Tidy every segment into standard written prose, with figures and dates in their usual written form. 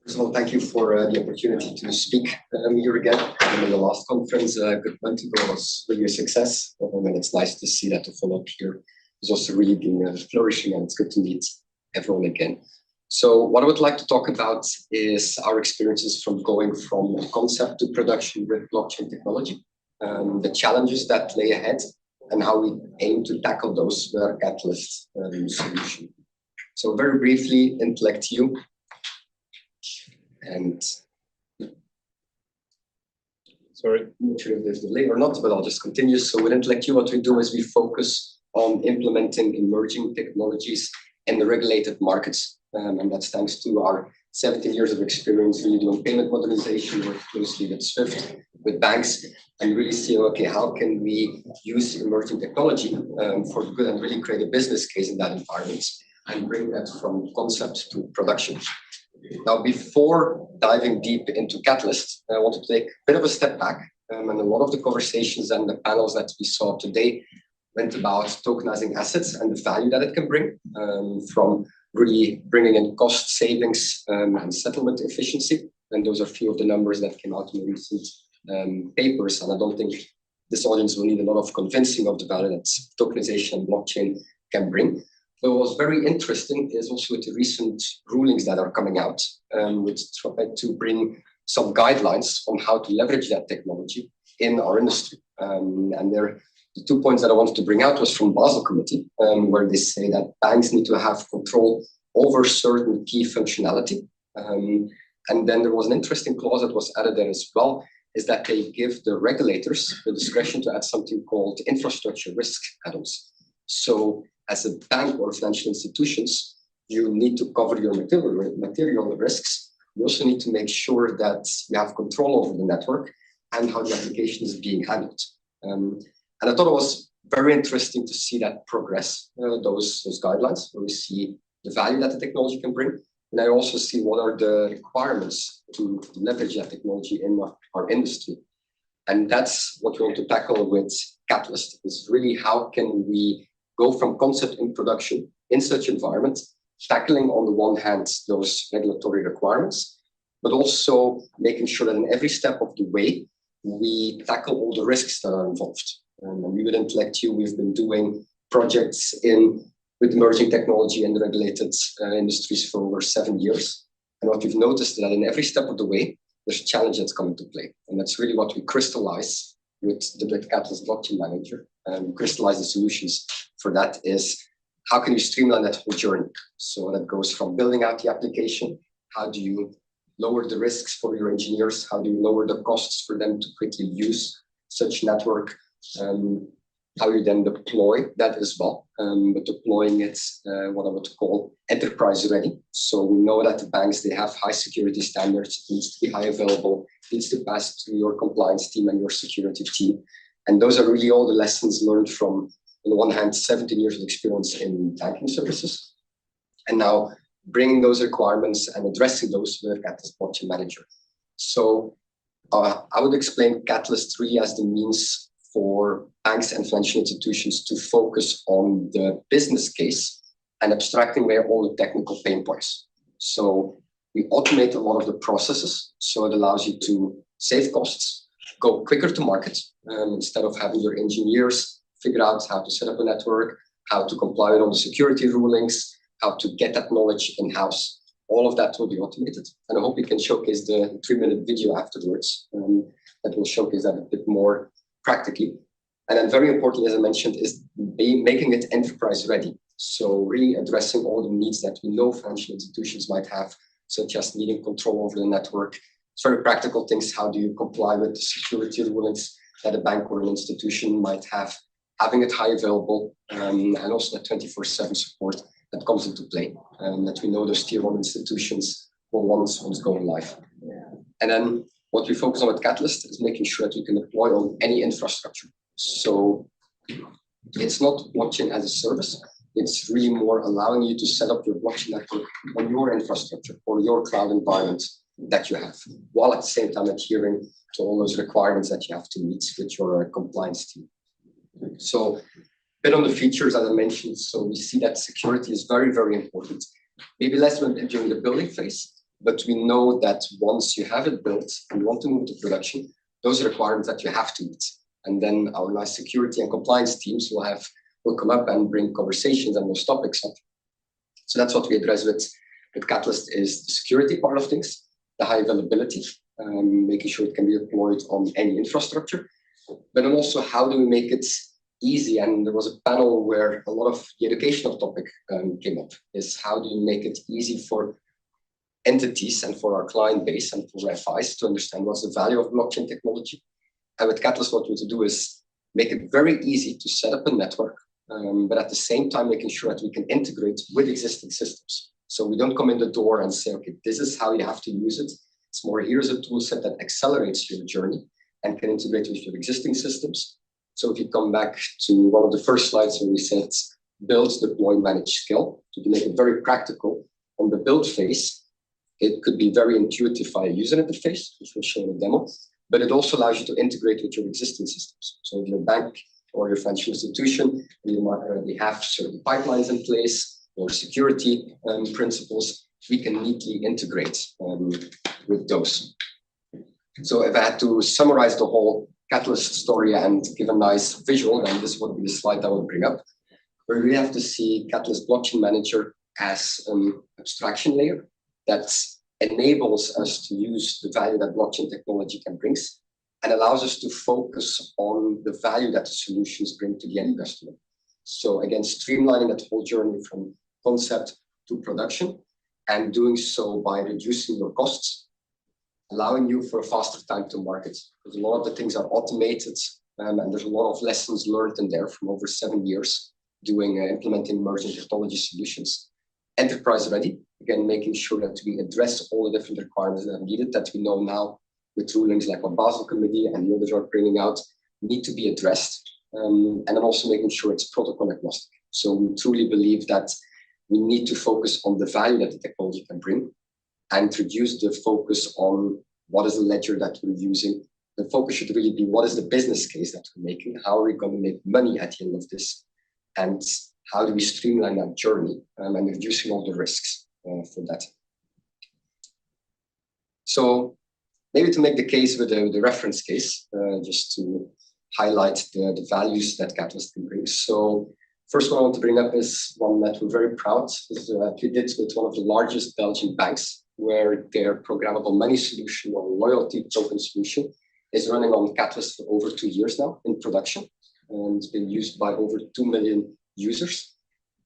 First of all, thank you for the opportunity to speak here again. In the last conference a good month ago was really a success, and it's nice to see that the follow-up here is also really been flourishing, and it's good to meet everyone again. So what I would like to talk about is our experiences from going from concept to production with blockchain technology, the challenges that lay ahead, and how we aim to tackle those with our Catalyst solution. So very briefly, IntellectEU. And sorry, I'm not sure if there's a delay or not, but I'll just continue. So with IntellectEU, what we do is we focus on implementing emerging technologies in the regulated markets. And that's thanks to our 17 years of experience really doing payment modernization, work closely with SWIFT, with banks, and really see, okay, how can we use emerging technology for good and really create a business case in that environment and bring that from concept to production. Now, before diving deep into Catalyst, I want to take a bit of a step back. And a lot of the conversations and the panels that we saw today went about tokenizing assets and the value that it can bring, from really bringing in cost savings and settlement efficiency. And those are a few of the numbers that came out in the recent papers. And I don't think this audience will need a lot of convincing of the value that tokenization and blockchain can bring. But what was very interesting is also with the recent rulings that are coming out, which try to bring some guidelines on how to leverage that technology in our industry. And there, the 2 points that I wanted to bring out was from Basel Committee, where they say that banks need to have control over certain key functionality. And then there was an interesting clause that was added there as well, is that they give the regulators the discretion to add something called infrastructure risk add-ons. So as a bank or financial institutions, you need to cover your material risks. You also need to make sure that you have control over the network and how the application is being handled. And I thought it was very interesting to see that progress, those guidelines, where we see the value that the technology can bring. And I also see what are the requirements to leverage that technology in our industry. And that's what we want to tackle with Catalyst, is really how can we go from concept in production in such environment, tackling on the one hand those regulatory requirements, but also making sure that in every step of the way, we tackle all the risks that are involved. And we with IntellectEU, we've been doing projects with emerging technology in the regulated industries for over 7 years. And what we've noticed is that in every step of the way, there's a challenge that's coming to play. And that's really what we crystallize with the Catalyst Blockchain Manager. Crystallize the solutions for that is, how can you streamline that whole journey? So that goes from building out the application, how do you lower the risks for your engineers, how do you lower the costs for them to quickly use such network, how you then deploy that as well, but deploying it, what I would call enterprise ready. So we know that the banks, they have high security standards, it needs to be high available, it needs to pass through your compliance team and your security team. And those are really all the lessons learned from, on the one hand, 17 years of experience in banking services, and now bringing those requirements and addressing those with Catalyst Blockchain Manager. So I would explain Catalyst 3 as the means for banks and financial institutions to focus on the business case and abstracting away all the technical pain points. So we automate a lot of the processes, so it allows you to save costs, go quicker to market, instead of having your engineers figure out how to set up a network, how to comply with all the security rulings, how to get that knowledge in-house. All of that will be automated. And I hope we can showcase the 3-minute video afterwards that will showcase that a bit more practically. And then very importantly, as I mentioned, is making it enterprise ready. So really addressing all the needs that we know financial institutions might have, such as needing control over the network. It's very practical things. How do you comply with the security rulings that a bank or an institution might have, having it high available, and also the 24/7 support that comes into play, that we know those tier 1 institutions will once going live. And then what we focus on with Catalyst is making sure that you can deploy on any infrastructure. So it's not blockchain as a service. It's really more allowing you to set up your blockchain network on your infrastructure or your cloud environment that you have, while at the same time adhering to all those requirements that you have to meet with your compliance team. So a bit on the features, as I mentioned. So we see that security is very, very important. Maybe less during the building phase, But we know that once you have it built and you want to move to production, those are requirements that you have to meet. And then our nice security and compliance teams will come up and bring conversations and those topics up. So that's what we address with Catalyst, is the security part of things, the high availability, making sure it can be deployed on any infrastructure, but then also how do we make it easy? And there was a panel where a lot of the educational topic came up, is how do you make it easy for entities and for our client base and for ReFis to understand what's the value of blockchain technology. And with Catalyst, what we want to do is make it very easy to set up a network, but at the same time, making sure that we can integrate with existing systems. So we don't come in the door and say, okay, this is how you have to use it. It's more, here's a tool set that accelerates your journey and can integrate with your existing systems. So if you come back to one of the first slides where we said, build, deploy, manage, scale, to make it very practical on the build phase, it could be very intuitive via user interface, which we'll show in a demo, but it also allows you to integrate with your existing systems. So if you're a bank or your financial institution, you might already have certain pipelines in place or security principles, we can neatly integrate with those. So if I had to summarize the whole Catalyst story and give a nice visual, then this would be the slide I would bring up, where we have to see Catalyst Blockchain Manager as an abstraction layer that enables us to use the value that blockchain technology can bring and allows us to focus on the value that the solutions bring to the end customer. So again, streamlining that whole journey from concept to production, and doing so by reducing your costs, allowing you for a faster time to market. Because a lot of the things are automated, and there's a lot of lessons learned in there from over 7 years doing implementing emerging technology solutions. Enterprise ready, again, making sure that we address all the different requirements that are needed, that we know now with rulings like what Basel Committee and the others are bringing out need to be addressed. And then also making sure it's protocol agnostic. So we truly believe that we need to focus on the value that the technology can bring and reduce the focus on what is the ledger that we're using. The focus should really be what is the business case that we're making, how are we going to make money at the end of this, and how do we streamline that journey and reducing all the risks for that. So maybe to make the case with the reference case, just to highlight the values that Catalyst can bring. So first one I want to bring up is one that we're very proud. We did with one of the largest Belgian banks, where their programmable money solution or loyalty token solution is running on Catalyst for over 2 years now in production. And it's been used by over 2 million users.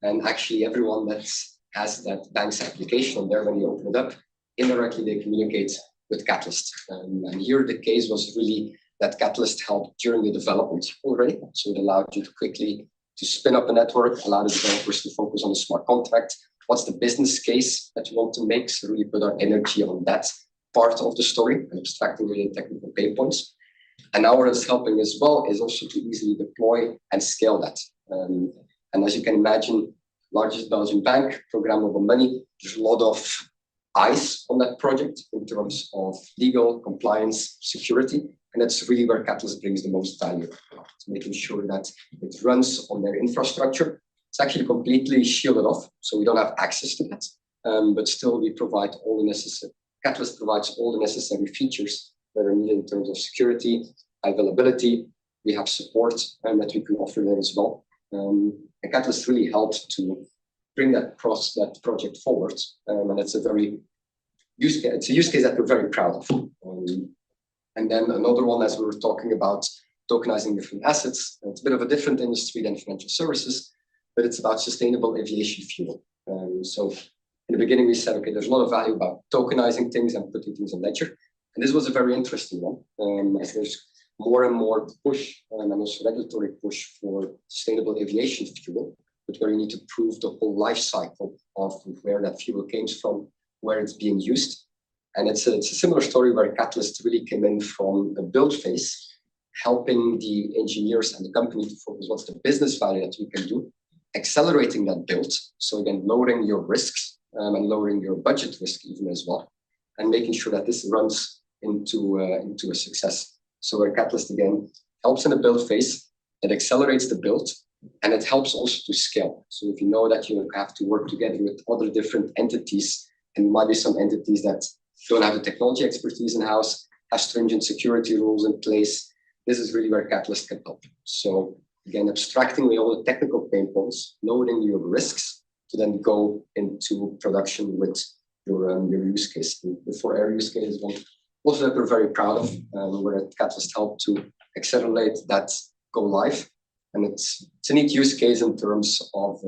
And actually everyone that has that bank's application on there, when you open it up, indirectly they communicate with Catalyst. And here the case was really that Catalyst helped during the development already. So it allowed you to quickly to spin up a network, allow the developers to focus on the smart contract. What's the business case that you want to make? So really put our energy on that part of the story and abstracting really technical pain points. And now what it's helping as well is also to easily deploy and scale that. And as you can imagine, largest Belgian bank, programmable money, there's a lot of eyes on that project in terms of legal, compliance, security. And that's really where Catalyst brings the most value. It's making sure that it runs on their infrastructure. It's actually completely shielded off, so we don't have access to that. But still, we provide all the necessary, Catalyst provides all the necessary features that are needed in terms of security, availability. We have support that we can offer there as well. And Catalyst really helped to bring that project forward. And it's a use case that we're very proud of. And then another one, as we were talking about tokenizing different assets, it's a bit of a different industry than financial services, but it's about sustainable aviation fuel. So in the beginning, we said, okay, there's a lot of value about tokenizing things and putting things in ledger. And this was a very interesting one, as there's more and more push and also regulatory push for sustainable aviation fuel, but where you need to prove the whole life cycle of where that fuel came from, where it's being used. And it's a similar story where Catalyst really came in from a build phase, helping the engineers and the company to focus what's the business value that we can do, accelerating that build. So again, lowering your risks and lowering your budget risk even as well, and making sure that this runs into a success. So where Catalyst again helps in the build phase, it accelerates the build, and it helps also to scale. So if you know that you have to work together with other different entities and there might be some entities that don't have the technology expertise in-house, have stringent security rules in place. This is really where Catalyst can help. So again, abstracting away all the technical pain points, lowering your risks to then go into production with your use case. The 4R use case is one also that we're very proud of, where Catalyst helped to accelerate that go live. And it's a neat use case in terms of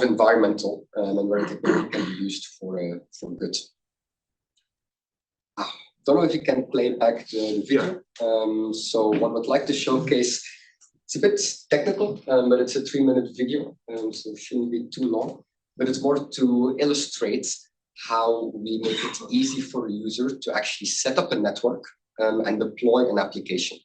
environmental and where technology can be used for good. Don't know if you can play back the video. So what I'd like to showcase, it's a bit technical, but it's a 3-minute video, so it shouldn't be too long. But it's more to illustrate how we make it easy for a user to actually set up a network and deploy an application.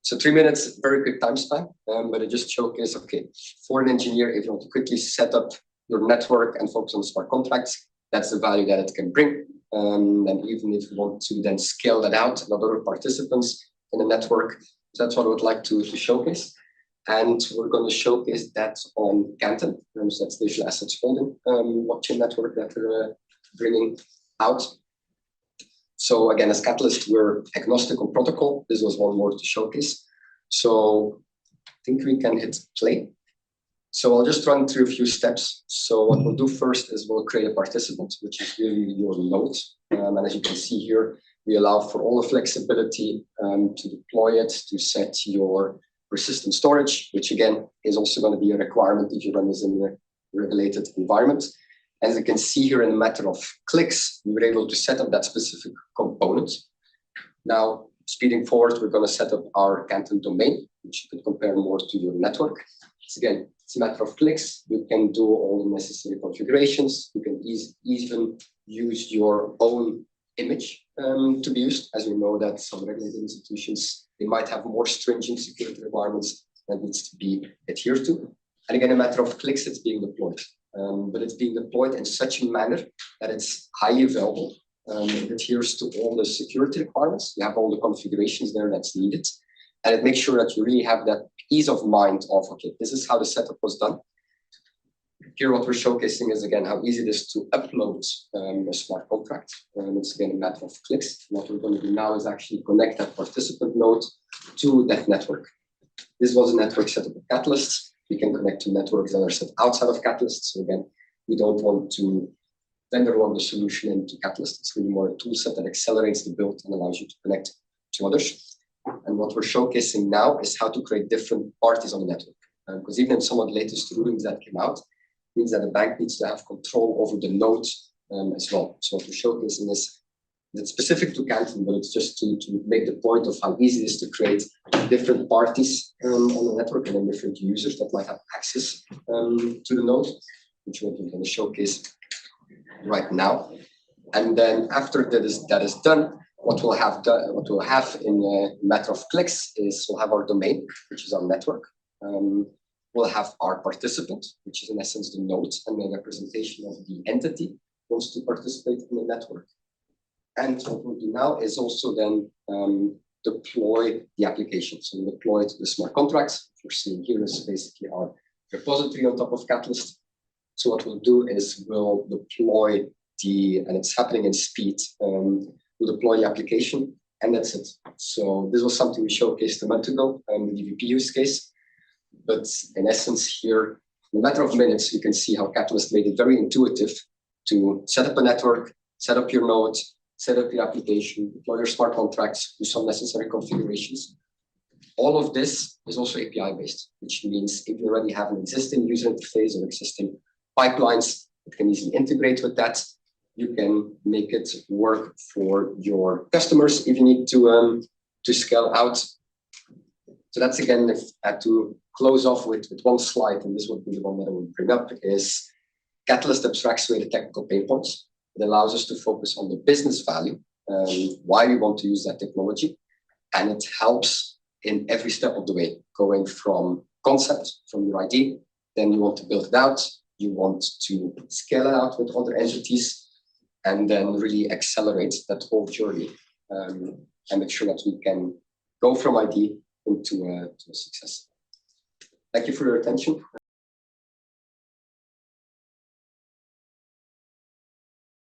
So 3 minutes, very quick time span, but it just showcases, okay, for an engineer, if you want to quickly set up your network and focus on smart contracts, that's the value that it can bring. And even if you want to then scale that out to other participants in the network, so that's what I would like to showcase. And we're going to showcase that on Canton, so that's Digital Assets Holding blockchain network that we're bringing out. So again, as Catalyst, we're agnostic on protocol. This was one more to showcase. So I think we can hit play. So I'll just run through a few steps. So what we'll do first is we'll create a participant, which is really your node. And as you can see here, we allow for all the flexibility to deploy it, to set your persistent storage, which again is also going to be a requirement if you run this in a regulated environment. As you can see here, in a matter of clicks, we were able to set up that specific component. Now, speeding forward, we're going to set up our Canton domain, which you can compare more to your network. So again, it's a matter of clicks. You can do all the necessary configurations. You can even use your own image to be used. As we know that some regulated institutions, they might have more stringent security requirements that needs to be adhered to. And again, a matter of clicks, it's being deployed. But it's being deployed in such a manner that it's highly available. It adheres to all the security requirements. You have all the configurations there that's needed. And it makes sure that you really have that ease of mind of, okay, this is how the setup was done. Here, what we're showcasing is, again, how easy it is to upload a smart contract. It's, again, a matter of clicks. What we're going to do now is actually connect that participant node to that network. This was a network set up with Catalyst. We can connect to networks that are set outside of Catalyst. So again, we don't want to vendor lock the solution into Catalyst. It's really more a tool set that accelerates the build and allows you to connect to others. And what we're showcasing now is how to create different parties on the network. Because even in some of the latest rulings that came out, means that the bank needs to have control over the nodes as well. So what we're showcasing is it's specific to Canton, but it's just to make the point of how easy it is to create different parties on the network and then different users that might have access to the node, which we're going to showcase right now. And then after that is done, what we'll have in a matter of clicks is we'll have our domain, which is our network. We'll have our participant, which is in essence the node and the representation of the entity who wants to participate in the network. And what we'll do now is also then deploy the application. So we deploy the smart contracts. What we're seeing here is basically our repository on top of Catalyst. So what we'll do is we'll deploy and it's happening in speed. We'll deploy the application, and that's it. So this was something we showcased a month ago, the DVP use case. But in essence here, in a matter of minutes, you can see how Catalyst made it very intuitive to set up a network, set up your node, set up your application, deploy your smart contracts, do some necessary configurations. All of this is also API-based, which means if you already have an existing user interface or existing pipelines, it can easily integrate with that. You can make it work for your customers if you need to scale out. So that's, again, if I had to close off with one slide, and this would be the one that I would bring up, is Catalyst abstracts away the technical pain points. It allows us to focus on the business value, why we want to use that technology, and it helps in every step of the way, going from concept, from your idea, then you want to build it out, you want to scale it out with other entities, and then really accelerate that whole journey and make sure that we can go from idea into a success. Thank you for your attention.